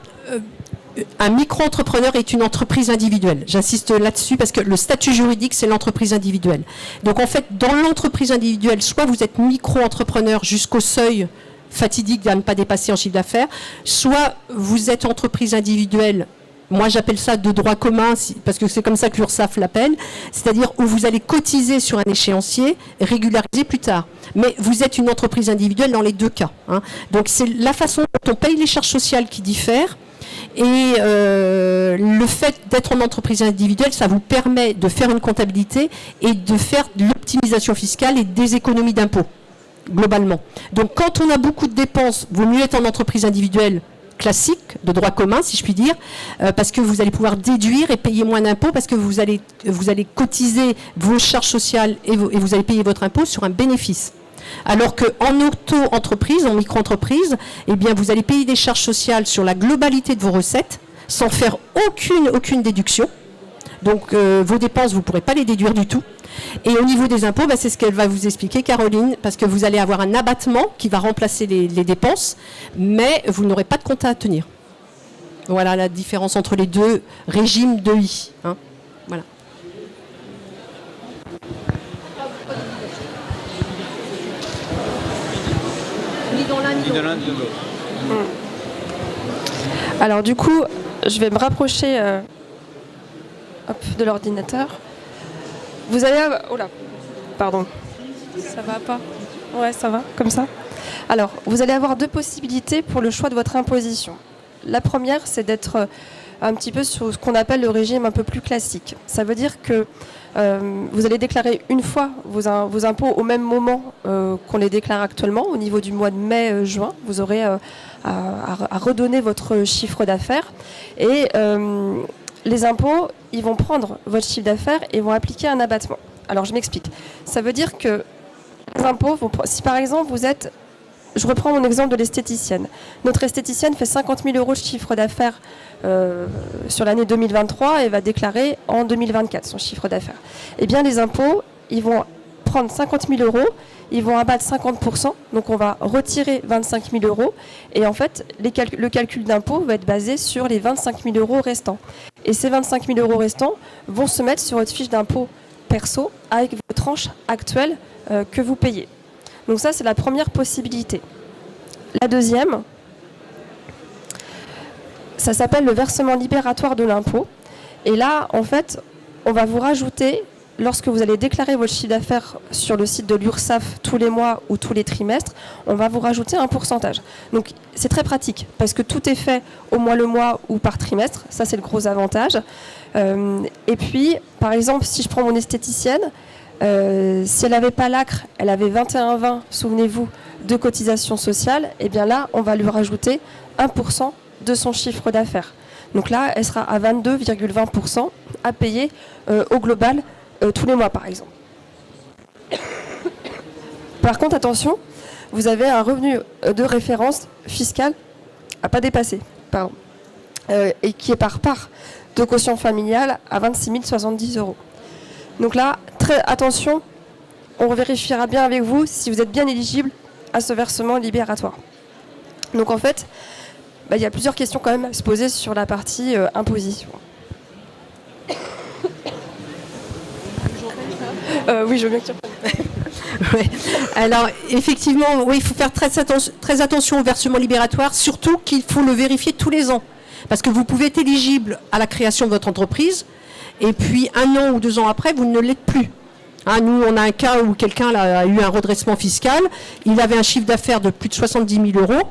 un micro-entrepreneur est une entreprise individuelle. J'insiste là-dessus parce que le statut juridique, c'est l'entreprise individuelle. Donc en fait, dans l'entreprise individuelle, soit vous êtes micro-entrepreneur jusqu'au seuil fatidique à ne pas dépasser en chiffre d'affaires, soit vous êtes entreprise individuelle. Moi, j'appelle ça de droit commun, parce que c'est comme ça que l'URSSAF l'appelle, c'est-à-dire où vous allez cotiser sur un échéancier, régulariser plus tard. Mais vous êtes une entreprise individuelle dans les deux cas. Hein. Donc, c'est la façon dont on paye les charges sociales qui diffère. Et le fait d'être en entreprise individuelle, ça vous permet de faire une comptabilité et de faire de l'optimisation fiscale et des économies d'impôts, globalement. Donc, quand on a beaucoup de dépenses, vaut mieux être en entreprise individuelle classique, de droit commun, si je puis dire, parce que vous allez pouvoir déduire et payer moins d'impôts parce que vous allez cotiser vos charges sociales et vous allez payer votre impôt sur un bénéfice. Alors qu'en auto-entreprise, en micro-entreprise, eh bien, vous allez payer des charges sociales sur la globalité de vos recettes sans faire aucune déduction. Donc, vos dépenses, vous ne pourrez pas les déduire du tout. Et au niveau des impôts, c'est ce qu'elle va vous expliquer, Caroline, parce que vous allez avoir un abattement qui va remplacer les dépenses, mais vous n'aurez pas de compte à tenir. Voilà la différence entre les deux régimes de I. Hein. Voilà. Ni dans l'un ni dans l'autre. Alors du coup, je vais me rapprocher de l'ordinateur. Vous allez... Oh là, pardon. Ça va pas? Ouais, ça va, comme ça. Alors, vous allez avoir deux possibilités pour le choix de votre imposition. La première, c'est d'être un petit peu sur ce qu'on appelle le régime un peu plus classique. Ça veut dire que vous allez déclarer une fois vos impôts au même moment qu'on les déclare actuellement. Au niveau du mois de mai-juin, vous aurez à redonner votre chiffre d'affaires. Et les impôts, ils vont prendre votre chiffre d'affaires et vont appliquer un abattement. Alors, je m'explique. Ça veut dire que les impôts vont... Si par exemple, vous êtes... Je reprends mon exemple de l'esthéticienne. Notre esthéticienne fait 50 000 euros de chiffre d'affaires sur l'année 2023 et va déclarer en 2024 son chiffre d'affaires. Eh bien, les impôts, ils vont prendre 50 000 euros, ils vont abattre 50%, donc on va retirer 25 000 euros. Et en fait, le calcul d'impôt va être basé sur les 25 000 euros restants. Et ces 25 000 euros restants vont se mettre sur votre fiche d'impôt perso avec vos tranches actuelles que vous payez. Donc ça, c'est la première possibilité. La deuxième, ça s'appelle le versement libératoire de l'impôt. Et là, en fait, on va vous rajouter, lorsque vous allez déclarer votre chiffre d'affaires sur le site de l'URSSAF tous les mois ou tous les trimestres, on va vous rajouter un pourcentage. Donc c'est très pratique, parce que tout est fait au moins le mois ou par trimestre. Ça, c'est le gros avantage. Et puis, par exemple, si je prends mon esthéticienne, si elle n'avait pas l'ACRE, elle avait 21,20, souvenez-vous, de cotisation sociale, et bien là, on va lui rajouter 1% de son chiffre d'affaires. Donc là, elle sera à 22,20% à payer au global tous les mois, par exemple. Par contre, attention, vous avez un revenu de référence fiscal à pas dépasser, pardon, et qui est par part de quotient familial à 26 070 euros. Donc là, attention, on vérifiera bien avec vous si vous êtes bien éligible à ce versement libératoire. Donc en fait, il y a plusieurs questions quand même à se poser sur la partie imposition. Oui, je veux bien que tu reprennes. Ouais. Alors, effectivement, oui, il faut faire très attention au versement libératoire, surtout qu'il faut le vérifier tous les ans. Parce que vous pouvez être éligible à la création de votre entreprise, et puis 1 an ou 2 ans après, vous ne l'êtes plus. Hein, nous, on a un cas où quelqu'un a eu un redressement fiscal, il avait un chiffre d'affaires de plus de 70 000 euros,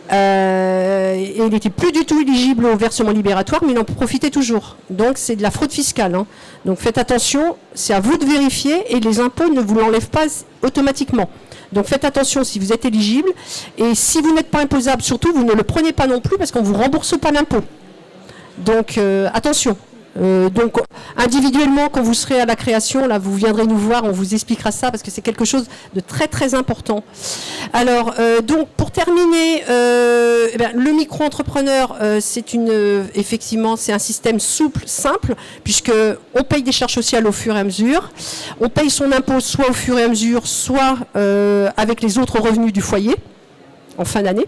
et il n'était plus du tout éligible au versement libératoire, mais il en profitait toujours. Donc c'est de la fraude fiscale. Hein. Donc faites attention, c'est à vous de vérifier, et les impôts ne vous l'enlèvent pas automatiquement. Donc faites attention si vous êtes éligible. Et si vous n'êtes pas imposable, surtout, vous ne le prenez pas non plus parce qu'on ne vous rembourse pas l'impôt. Donc attention. Donc individuellement, quand vous serez à la création, là, vous viendrez nous voir, on vous expliquera ça parce que c'est quelque chose de très très important. Alors donc pour terminer, le micro-entrepreneur, effectivement c'est un système souple, simple, puisque on paye des charges sociales au fur et à mesure, on paye son impôt soit au fur et à mesure, soit avec les autres revenus du foyer en fin d'année,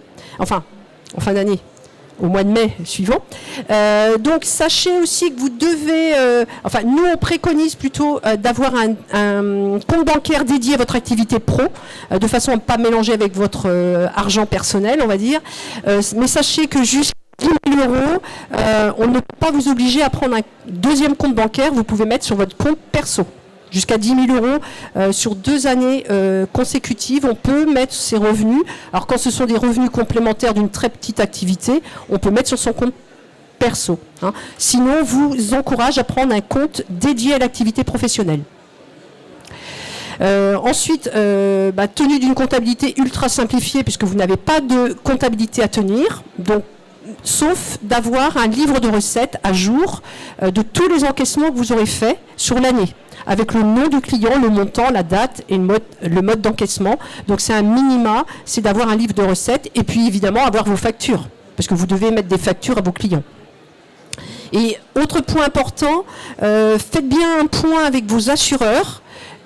au mois de mai suivant. Donc sachez aussi que vous devez, nous on préconise plutôt d'avoir un compte bancaire dédié à votre activité pro, de façon à ne pas mélanger avec votre argent personnel, on va dire. Mais sachez que jusqu'à 10 000 €, on ne peut pas vous obliger à prendre un deuxième compte bancaire, vous pouvez mettre sur votre compte perso. Jusqu'à 10 000 € sur 2 années consécutives, on peut mettre ses revenus. Alors quand ce sont des revenus complémentaires d'une très petite activité, on peut mettre sur son compte perso. Sinon, vous encourage à prendre un compte dédié à l'activité professionnelle. Ensuite, tenue d'une comptabilité ultra simplifiée, puisque vous n'avez pas de comptabilité à tenir, donc sauf d'avoir un livre de recettes à jour de tous les encaissements que vous aurez faits sur l'année, avec le nom du client, le montant, la date et le mode d'encaissement. Donc c'est un minima, c'est d'avoir un livre de recettes et puis évidemment avoir vos factures, parce que vous devez mettre des factures à vos clients. Et autre point important, faites bien un point avec vos assureurs.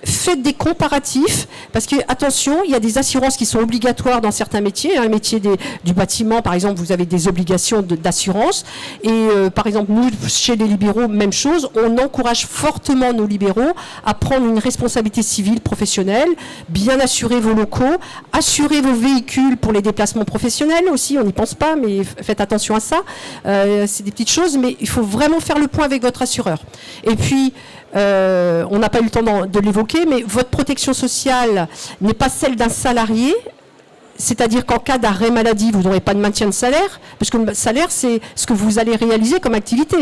Faites des comparatifs, parce que, attention, il y a des assurances qui sont obligatoires dans certains métiers. Le métier du bâtiment, par exemple, vous avez des obligations d'assurance. Et par exemple, nous, chez les libéraux, même chose. On encourage fortement nos libéraux à prendre une responsabilité civile professionnelle, bien assurer vos locaux, assurer vos véhicules pour les déplacements professionnels aussi. On n'y pense pas, mais faites attention à ça. C'est des petites choses, mais il faut vraiment faire le point avec votre assureur. Et puis, on n'a pas eu le temps de l'évoquer, mais votre protection sociale n'est pas celle d'un salarié, c'est-à-dire qu'en cas d'arrêt maladie, vous n'aurez pas de maintien de salaire, parce que le salaire, c'est ce que vous allez réaliser comme activité.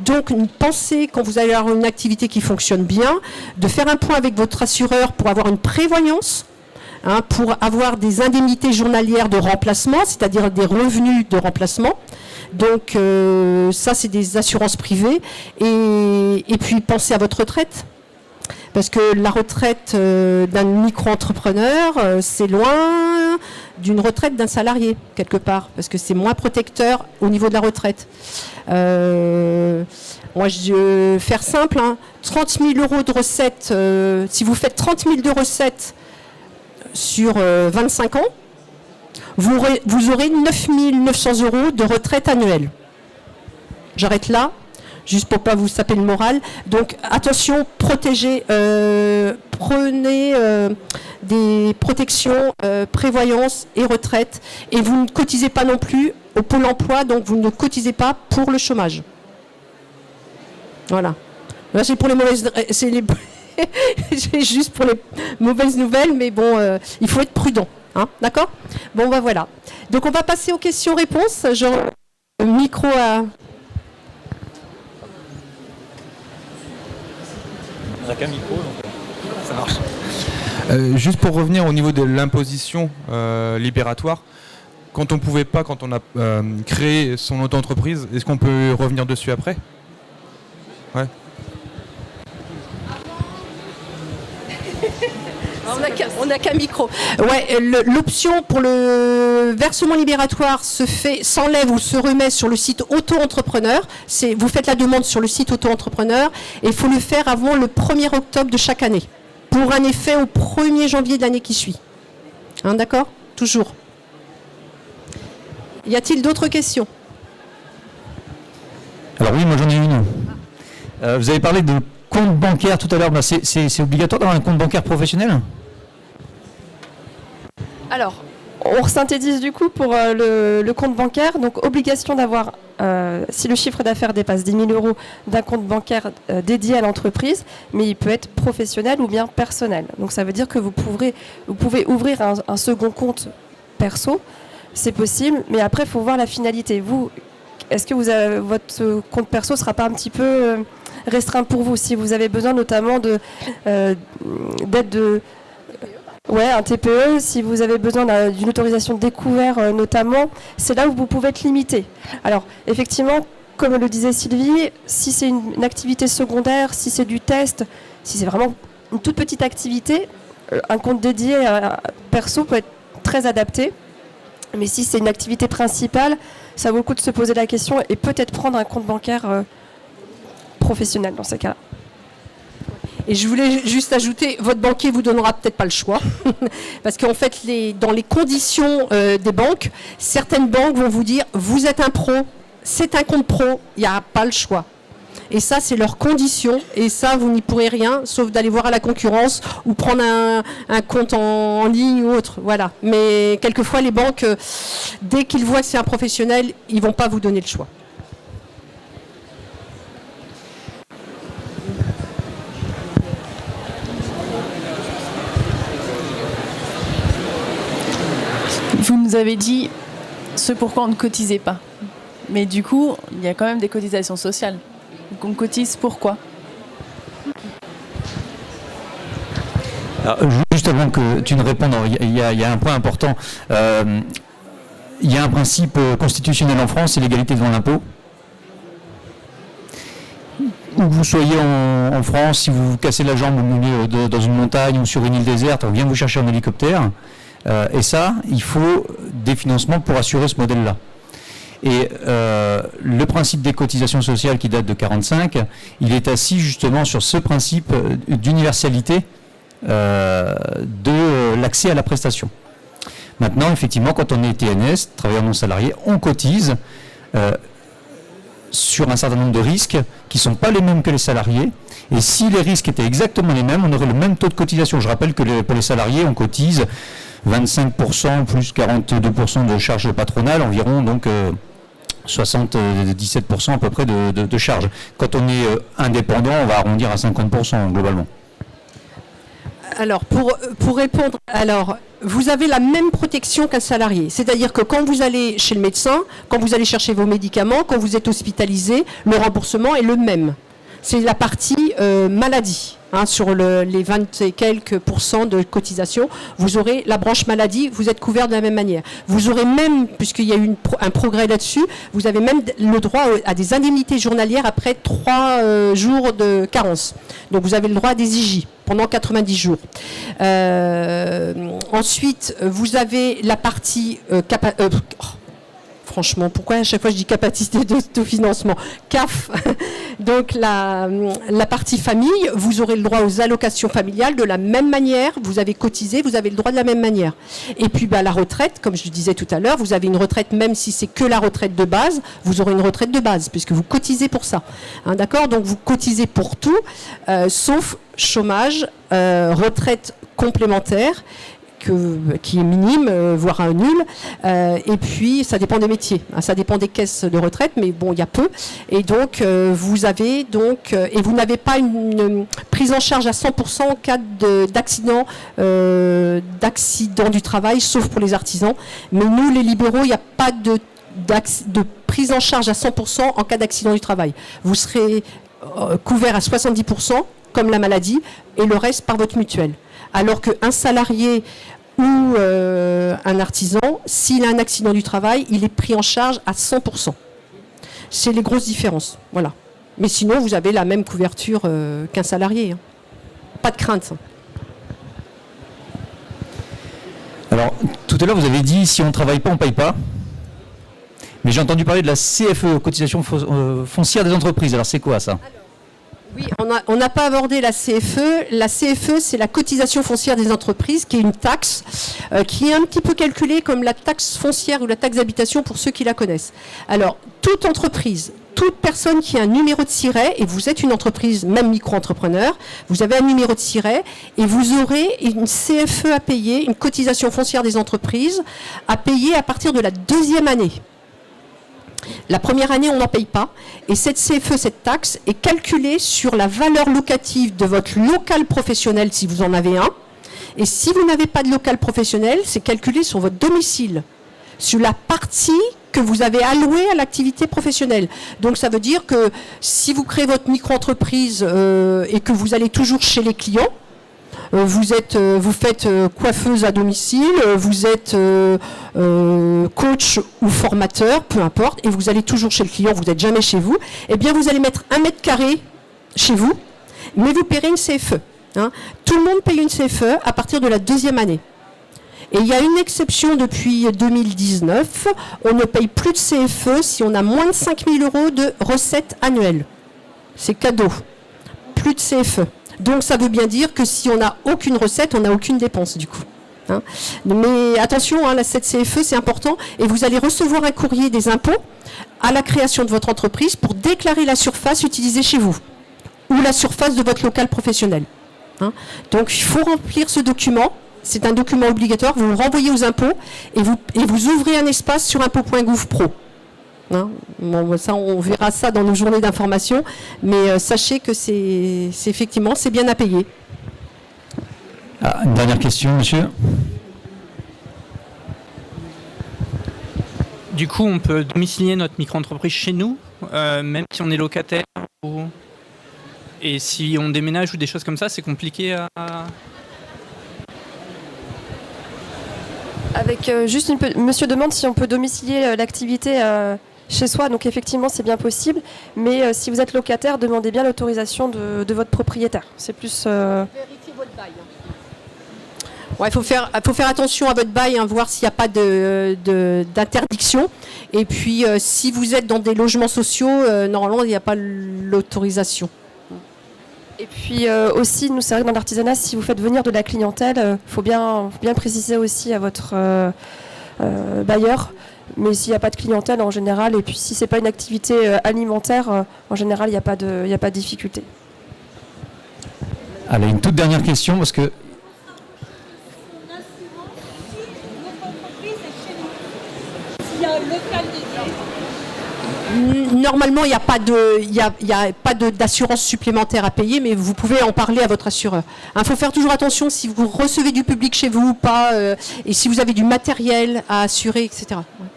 Donc, pensez, quand vous allez avoir une activité qui fonctionne bien, de faire un point avec votre assureur pour avoir une prévoyance, pour avoir des indemnités journalières de remplacement, c'est-à-dire des revenus de remplacement. Donc ça, c'est des assurances privées. Et puis, pensez à votre retraite. Parce que la retraite d'un micro-entrepreneur, c'est loin d'une retraite d'un salarié, quelque part. Parce que c'est moins protecteur au niveau de la retraite. Moi, je vais faire simple. 30 000 € de recettes, si vous faites 30 000 de recettes sur 25 ans, vous aurez 9 900 € de retraite annuelle. J'arrête là, juste pour ne pas vous saper le moral. Donc attention, protégez, prenez des protections, prévoyance et retraite. Et vous ne cotisez pas non plus au Pôle emploi, donc vous ne cotisez pas pour le chômage. Voilà. Là, c'est pour les mauvaises... C'est juste pour les mauvaises nouvelles, mais bon, il faut être prudent. D'accord ? Bon, voilà. Donc, on va passer aux questions-réponses. Genre, micro à... On n'a qu'un micro, donc ça marche. Juste pour revenir au niveau de l'imposition libératoire, quand on pouvait pas, quand on a créé son auto-entreprise, est-ce qu'on peut revenir dessus après ? Ouais. On n'a qu'un micro. Ouais, l'option pour le versement libératoire s'enlève ou se remet sur le site auto-entrepreneur. Vous faites la demande sur le site auto-entrepreneur et il faut le faire avant le 1er octobre de chaque année pour un effet au 1er janvier de l'année qui suit. D'accord ? Toujours. Y a-t-il d'autres questions ? Alors oui, moi j'en ai une. Vous avez parlé de compte bancaire tout à l'heure. C'est obligatoire d'avoir un compte bancaire professionnel ? Alors, on synthétise du coup pour le compte bancaire. Donc, obligation d'avoir, si le chiffre d'affaires dépasse 10 000 €, d'un compte bancaire dédié à l'entreprise, mais il peut être professionnel ou bien personnel. Donc, ça veut dire que vous pouvez ouvrir un second compte perso, c'est possible, mais après, il faut voir la finalité. Vous, est-ce que votre compte perso ne sera pas un petit peu restreint pour vous, si vous avez besoin notamment d'aide de... Ouais, un TPE, si vous avez besoin d'une autorisation de découvert notamment, c'est là où vous pouvez être limité. Alors, effectivement, comme le disait Sylvie, si c'est une activité secondaire, si c'est du test, si c'est vraiment une toute petite activité, un compte dédié perso peut être très adapté. Mais si c'est une activité principale, ça vaut le coup de se poser la question et peut-être prendre un compte bancaire professionnel dans ces cas-là. Et je voulais juste ajouter, votre banquier vous donnera peut-être pas le choix, parce qu'en fait, dans les conditions des banques, certaines banques vont vous dire, vous êtes un pro, c'est un compte pro, il n'y a pas le choix. Et ça, c'est leur condition, et ça, vous n'y pourrez rien, sauf d'aller voir à la concurrence ou prendre un compte en ligne ou autre. Voilà. Mais quelquefois, les banques, dès qu'ils voient que c'est un professionnel, ils ne vont pas vous donner le choix. Vous nous avez dit ce pourquoi on ne cotisait pas. Mais du coup, il y a quand même des cotisations sociales. Donc on cotise pourquoi ? Alors, juste avant que tu ne répondes, il y a un point important. Il y a un principe constitutionnel en France, c'est l'égalité devant l'impôt. Où vous soyez en France, si vous vous cassez la jambe au milieu dans une montagne ou sur une île déserte, on vient vous chercher en hélicoptère. Et ça, il faut des financements pour assurer ce modèle-là. Et le principe des cotisations sociales qui date de 1945, il est assis justement sur ce principe d'universalité de l'accès à la prestation. Maintenant, effectivement, quand on est TNS, travailleur non salarié, on cotise sur un certain nombre de risques qui ne sont pas les mêmes que les salariés. Et si les risques étaient exactement les mêmes, on aurait le même taux de cotisation. Je rappelle que pour les salariés, on cotise 25% plus 42% de charges patronales, environ donc 77% à peu près de charges. Quand on est indépendant, on va arrondir à 50% globalement. Alors, pour répondre, alors, vous avez la même protection qu'un salarié. C'est-à-dire que quand vous allez chez le médecin, quand vous allez chercher vos médicaments, quand vous êtes hospitalisé, le remboursement est le même. C'est la partie maladie. Sur les 20 et quelques % de cotisation, vous aurez la branche maladie, vous êtes couvert de la même manière. Vous aurez même, puisqu'il y a eu un progrès là-dessus, vous avez même le droit à des indemnités journalières après 3 jours de carence. Donc vous avez le droit à des IJ pendant 90 jours. Ensuite, vous avez la partie... Franchement, pourquoi à chaque fois je dis capacité d'autofinancement ? CAF. Donc la partie famille, vous aurez le droit aux allocations familiales de la même manière, vous avez cotisé, vous avez le droit de la même manière. Et puis la retraite, comme je le disais tout à l'heure, vous avez une retraite, même si c'est que la retraite de base, vous aurez une retraite de base, puisque vous cotisez pour ça. D'accord ? Donc vous cotisez pour tout, sauf chômage, retraite complémentaire, qui est minime, voire nul. Et puis, ça dépend des métiers. Ça dépend des caisses de retraite, mais bon, il y a peu. Et donc, vous avez donc... et vous n'avez pas une prise en charge à 100% en cas d'accident du travail, sauf pour les artisans. Mais nous, les libéraux, il n'y a pas de prise en charge à 100% en cas d'accident du travail. Vous serez couvert à 70%, comme la maladie, et le reste par votre mutuelle. Alors qu'un salarié ou un artisan, s'il a un accident du travail, il est pris en charge à 100%. C'est les grosses différences. Voilà. Mais sinon, vous avez la même couverture qu'un salarié. Pas de crainte. Alors, tout à l'heure, vous avez dit, si on ne travaille pas, on ne paye pas. Mais j'ai entendu parler de la CFE, cotisation foncière des entreprises. Alors, c'est quoi ça ? Oui, on n'a pas abordé la CFE. La CFE, c'est la cotisation foncière des entreprises, qui est une taxe qui est un petit peu calculée comme la taxe foncière ou la taxe d'habitation pour ceux qui la connaissent. Alors, toute entreprise, toute personne qui a un numéro de siret, et vous êtes une entreprise, même micro-entrepreneur, vous avez un numéro de siret et vous aurez une CFE à payer, une cotisation foncière des entreprises à payer à partir de la 2e année. La première année, on n'en paye pas. Et cette CFE, cette taxe, est calculée sur la valeur locative de votre local professionnel, si vous en avez un. Et si vous n'avez pas de local professionnel, c'est calculé sur votre domicile, sur la partie que vous avez allouée à l'activité professionnelle. Donc ça veut dire que si vous créez votre micro-entreprise et que vous allez toujours chez les clients, vous faites coiffeuse à domicile, vous êtes coach ou formateur, peu importe, et vous allez toujours chez le client, vous n'êtes jamais chez vous, eh bien vous allez mettre 1 mètre carré chez vous, mais vous paierez une CFE. Hein. Tout le monde paye une CFE à partir de la 2e année. Et il y a une exception depuis 2019, on ne paye plus de CFE si on a moins de 5 000 € de recettes annuelles. C'est cadeau. Plus de CFE. Donc ça veut bien dire que si on n'a aucune recette, on n'a aucune dépense du coup. Hein. Mais attention, hein, cette CFE c'est important et vous allez recevoir un courrier des impôts à la création de votre entreprise pour déclarer la surface utilisée chez vous ou la surface de votre local professionnel. Hein. Donc il faut remplir ce document. C'est un document obligatoire, vous le renvoyez aux impôts et vous ouvrez un espace sur impôts.gouv.pro. Hein, bon, ça, on verra ça dans nos journées d'information, mais sachez que c'est effectivement, c'est bien à payer. Ah, une dernière question, monsieur. Du coup, on peut domicilier notre micro-entreprise chez nous, même si on est locataire et si on déménage ou des choses comme ça, c'est compliqué à... Avec juste monsieur demande si on peut domicilier l'activité chez soi, donc effectivement c'est bien possible, mais si vous êtes locataire, demandez bien l'autorisation de votre propriétaire. C'est plus... Vérifiez votre bail. Ouais, il faut faire attention à votre bail, hein, voir s'il n'y a pas d'interdiction. Et puis si vous êtes dans des logements sociaux, normalement il n'y a pas l'autorisation. Et puis aussi, nous, c'est vrai que dans l'artisanat, si vous faites venir de la clientèle, il faut bien préciser aussi à votre bailleur. Mais s'il n'y a pas de clientèle en général, et puis si ce n'est pas une activité alimentaire, en général, il n'y a pas de difficulté. Allez, une toute dernière question, parce que... Normalement, il n'y a pas d'assurance supplémentaire à payer, mais vous pouvez en parler à votre assureur. Il faut faire toujours attention si vous recevez du public chez vous ou pas, et si vous avez du matériel à assurer, etc. Ouais.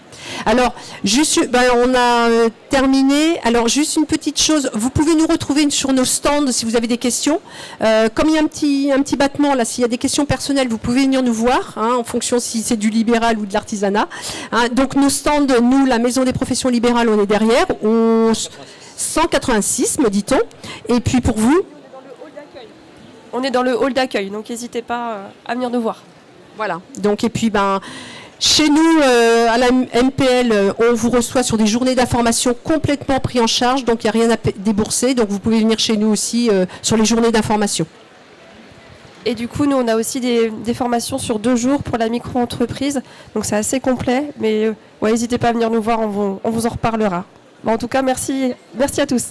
Alors, on a terminé. Alors, juste une petite chose. Vous pouvez nous retrouver sur nos stands si vous avez des questions. Comme il y a un petit battement là, s'il y a des questions personnelles, vous pouvez venir nous voir, hein, en fonction si c'est du libéral ou de l'artisanat. Hein, donc, nos stands, nous, la Maison des professions libérales, on est derrière. 186, me dit-on. Et puis, pour vous, on est dans le hall d'accueil, donc n'hésitez pas à venir nous voir. Voilà. Donc, et puis, chez nous, à la MPL, on vous reçoit sur des journées d'information complètement pris en charge, donc il n'y a rien à débourser, donc vous pouvez venir chez nous aussi sur les journées d'information. Et du coup, nous, on a aussi des formations sur 2 jours pour la micro-entreprise, donc c'est assez complet, mais n'hésitez pas à venir nous voir, on vous en reparlera. En tout cas, merci à tous.